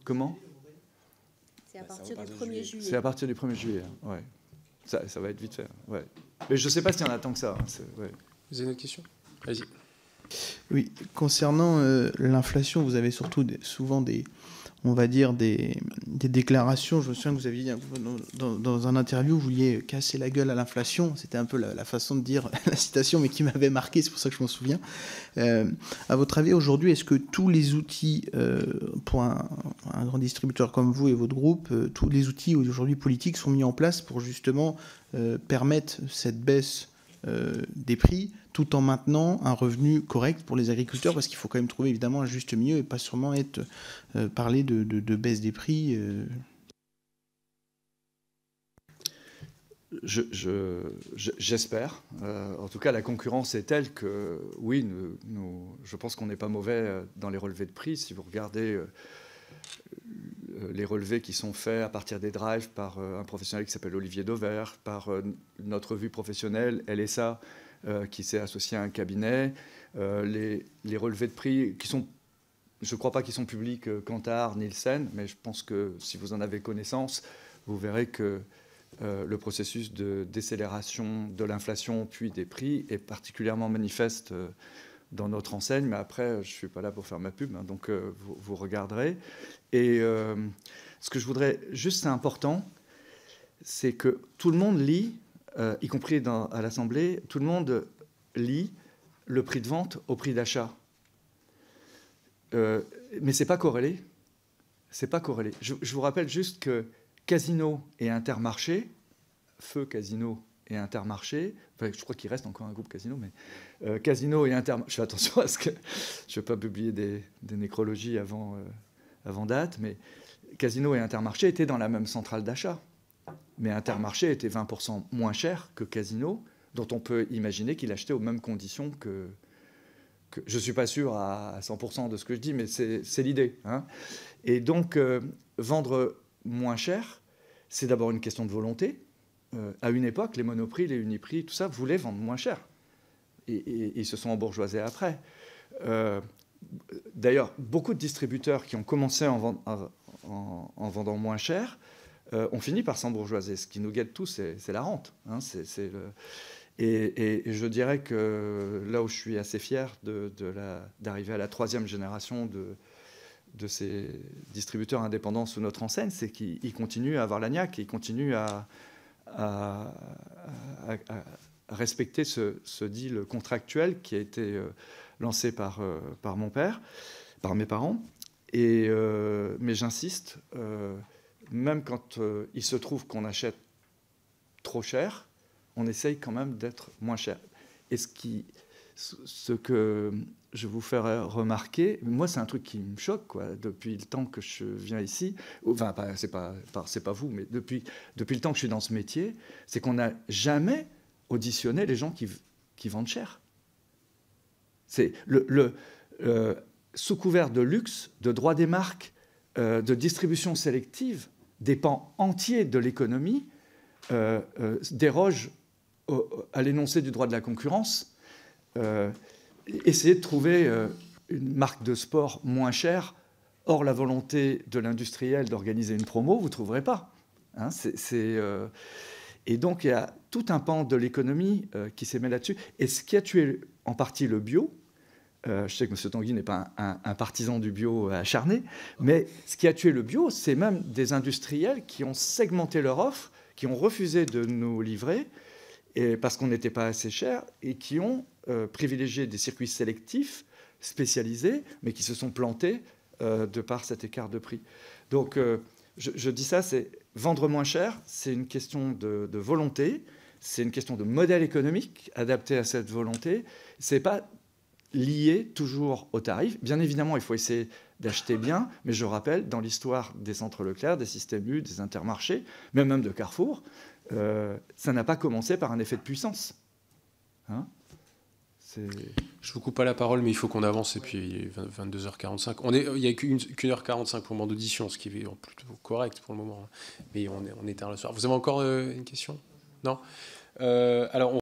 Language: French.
Comment? C'est à partir du 1er juillet. C'est à partir du 1er juillet, ouais. Ça va être vite fait, ouais. Mais je ne sais pas s'il y en a tant que ça. Ouais. Vous avez une autre question? Vas-y. Oui, concernant l'inflation, vous avez surtout souvent on va dire des déclarations. Je me souviens que vous aviez dit dans un interview, vous vouliez casser la gueule à l'inflation. C'était un peu la façon de dire la citation, mais qui m'avait marqué, c'est pour ça que je m'en souviens. À votre avis, aujourd'hui, est-ce que tous les outils, pour un grand distributeur comme vous et votre groupe, tous les outils aujourd'hui politiques sont mis en place pour justement permettre cette baisse des prix, tout en maintenant un revenu correct pour les agriculteurs, parce qu'il faut quand même trouver évidemment un juste milieu et pas sûrement parler de baisse des prix. J'espère. En tout cas, la concurrence est telle que, oui, je pense qu'on n'est pas mauvais dans les relevés de prix. Si vous regardez les relevés qui sont faits à partir des drives par un professionnel qui s'appelle Olivier Dauvert, par notre revue professionnelle, LSA, qui s'est associé à un cabinet. Les relevés de prix qui sont, je ne crois pas qu'ils sont publics Kantar, Nielsen, mais je pense que si vous en avez connaissance, vous verrez que le processus de décélération de l'inflation puis des prix est particulièrement manifeste dans notre enseigne, mais après, je ne suis pas là pour faire ma pub, hein, donc vous regarderez. Et ce que je voudrais, juste c'est important, c'est que tout le monde lit, y compris à l'Assemblée, tout le monde lit le prix de vente au prix d'achat. Mais ce n'est pas corrélé. C'est pas corrélé. Je vous rappelle juste que Casino et Intermarché, Feu Casino et Intermarché, enfin, je crois qu'il reste encore un groupe Casino, mais Casino et Intermarché, je fais attention à ce que je ne vais pas publier des nécrologies avant date, mais Casino et Intermarché étaient dans la même centrale d'achat. Mais Intermarché était 20% moins cher que Casino, dont on peut imaginer qu'il achetait aux mêmes conditions que je ne suis pas sûr à 100% de ce que je dis, mais c'est l'idée. Hein. Et donc, vendre moins cher, c'est d'abord une question de volonté. À une époque, les Monoprix, les Uniprix, tout ça, voulaient vendre moins cher. Et ils se sont embourgeoisés après. D'ailleurs, beaucoup de distributeurs qui ont commencé en vendant moins cher ont fini par s'embourgeoiser. Ce qui nous guette tous, c'est la rente. Hein, et je dirais que là où je suis assez fier d'arriver à la 3e génération de ces distributeurs indépendants sous notre enseigne, c'est qu'ils continuent à avoir la niaque, ils continuent à respecter ce deal contractuel qui a été lancé par mon père, par mes parents. Mais j'insiste, même quand il se trouve qu'on achète trop cher, on essaye quand même d'être moins cher. Et ce que je vous ferai remarquer, moi c'est un truc qui me choque, quoi, depuis le temps que je viens ici, enfin c'est pas vous, mais depuis le temps que je suis dans ce métier, c'est qu'on n'a jamais auditionné les gens qui vendent cher. C'est sous couvert de luxe, de droit des marques, de distribution sélective, des pans entiers de l'économie dérogent à l'énoncé du droit de la concurrence. Essayer de trouver une marque de sport moins chère, hors la volonté de l'industriel d'organiser une promo, vous ne trouverez pas. Hein, et donc, il y a tout un pan de l'économie qui s'est mis là-dessus. Et ce qui a tué en partie le bio, je sais que M. Tanguy n'est pas un partisan du bio acharné, mais ce qui a tué le bio, c'est même des industriels qui ont segmenté leur offre, qui ont refusé de nous livrer, parce qu'on n'était pas assez cher, et qui ont privilégié des circuits sélectifs, spécialisés, mais qui se sont plantés de par cet écart de prix. Donc, je dis ça, c'est vendre moins cher, c'est une question de volonté, c'est une question de modèle économique adapté à cette volonté. C'est pas lié toujours au tarif. Bien évidemment, il faut essayer d'acheter bien, mais je rappelle, dans l'histoire des centres Leclerc, des systèmes U, des intermarchés, même de Carrefour, ça n'a pas commencé par un effet de puissance. Hein, je vous coupe pas la parole, mais il faut qu'on avance, et puis il est 22h45. Il n'y a qu'1h45 pour le moment d'audition, ce qui est plutôt correct pour le moment. Mais on est tard le soir. Vous avez encore une question? Non. Alors,